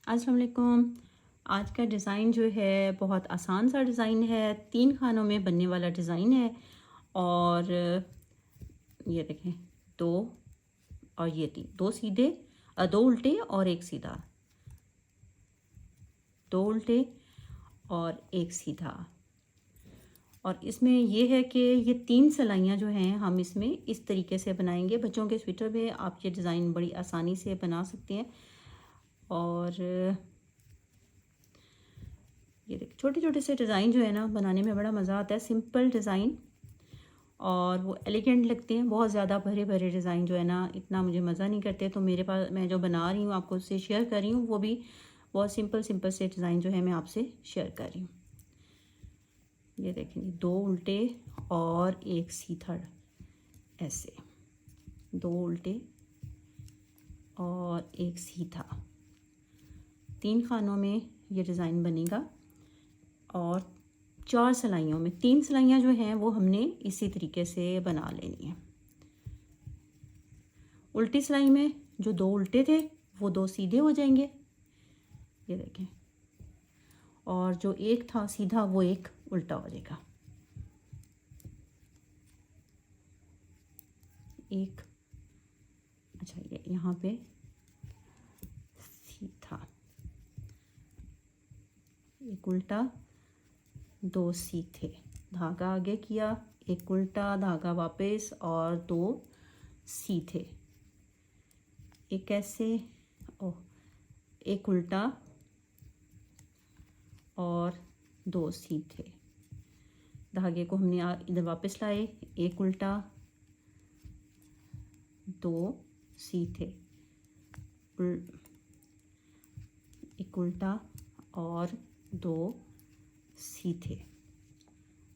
अस्सलाम वालेकुम। आज का डिज़ाइन जो है बहुत आसान सा डिज़ाइन है, 3 खानों में बनने वाला डिज़ाइन है। और ये देखें, 2 और ये 3, 2 सीधे 2 उल्टे और 1 सीधा, 2 उल्टे और 1 सीधा। और इसमें ये है कि ये 3 सिलाइयाँ जो हैं हम इसमें इस तरीके से बनाएंगे। बच्चों के स्वेटर में आप ये डिज़ाइन बड़ी आसानी से बना सकते हैं। और ये देखिए, छोटे छोटे से डिज़ाइन जो है ना बनाने में बड़ा मज़ा आता है। सिंपल डिज़ाइन और वो एलिगेंट लगते हैं। बहुत ज़्यादा भरे भरे डिज़ाइन जो है ना इतना मुझे मज़ा नहीं करते। तो मेरे पास मैं जो बना रही हूँ आपको उससे शेयर कर रही हूँ, वो भी बहुत सिंपल सिंपल से डिज़ाइन जो है मैं आपसे शेयर कर रही हूँ। ये देखेंगे, 2 उल्टे और 1 सीधा, ऐसे 2 उल्टे और 1 सीधा, 3 खानों में ये डिज़ाइन बनेगा। और 4 सिलाइयों में 3 सिलाइयाँ जो हैं वो हमने इसी तरीके से बना लेनी है। उल्टी सिलाई में जो 2 उल्टे थे वो 2 सीधे हो जाएंगे, ये देखें। और जो 1 था सीधा वो 1 उल्टा हो जाएगा। एक, अच्छा ये यहाँ पे सीधा, 1 उल्टा 2 सीधे, धागा आगे किया, 1 उल्टा, धागा वापस और 2 सीधे, एक ऐसे, ओ 1 उल्टा और 2 सीधे, धागे को हमने इधर वापस लाए, 1 उल्टा 2 सीधे, 1 उल्टा और 2 सीधे।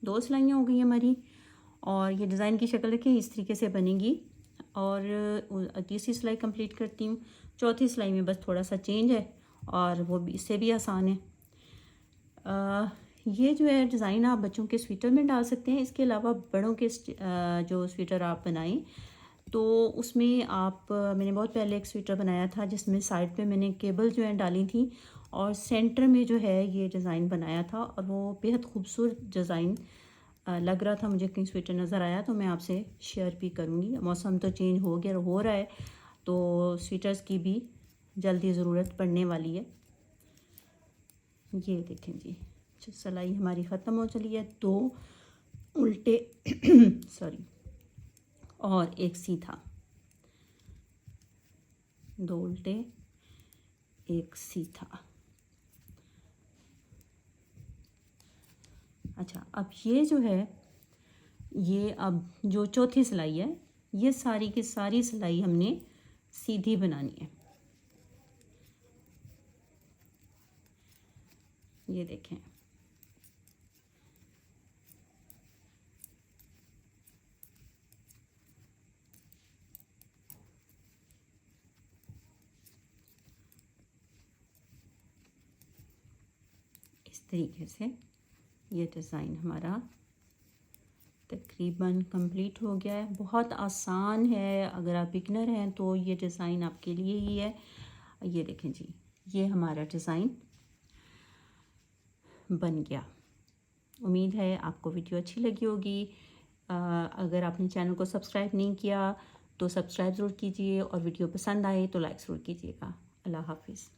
2 सिलाइयाँ हो गई हमारी। और ये डिज़ाइन की शक्ल देखिए इस तरीके से बनेगी। और तीसरी सिलाई कंप्लीट करती हूँ। चौथी सिलाई में बस थोड़ा सा चेंज है और वो भी इससे भी आसान है। ये जो है डिज़ाइन आप बच्चों के स्वेटर में डाल सकते हैं। इसके अलावा बड़ों के जो स्वेटर आप बनाएं तो उसमें आप मैंने बहुत पहले एक स्वेटर बनाया था जिसमें साइड पे मैंने केबल जो है डाली थी और सेंटर में जो है ये डिज़ाइन बनाया था। और वो बेहद खूबसूरत डिज़ाइन लग रहा था मुझे। कहीं स्वेटर नज़र आया तो मैं आपसे शेयर भी करूँगी। मौसम तो चेंज हो रहा है तो स्वेटर्स की भी जल्दी ज़रूरत पड़ने वाली है। ये देखें जी, सिलाई हमारी ख़त्म हो चली है। 2 उल्टे सॉरी और 1 सीधा, 2 उल्टे 1 सीधा। अच्छा, अब ये जो है ये अब जो चौथी सिलाई है ये सारी की सारी सिलाई हमने सीधी बनानी है। ये देखें, इस तरीके से ये डिज़ाइन हमारा तकरीबन कंप्लीट हो गया है। बहुत आसान है, अगर आप बिगनर हैं तो ये डिज़ाइन आपके लिए ही है। ये देखें जी, ये हमारा डिज़ाइन बन गया। उम्मीद है आपको वीडियो अच्छी लगी होगी। अगर आपने चैनल को सब्सक्राइब नहीं किया तो सब्सक्राइब ज़रूर कीजिए और वीडियो पसंद आए तो लाइक ज़रूर कीजिएगा। अल्लाह हाफिज़।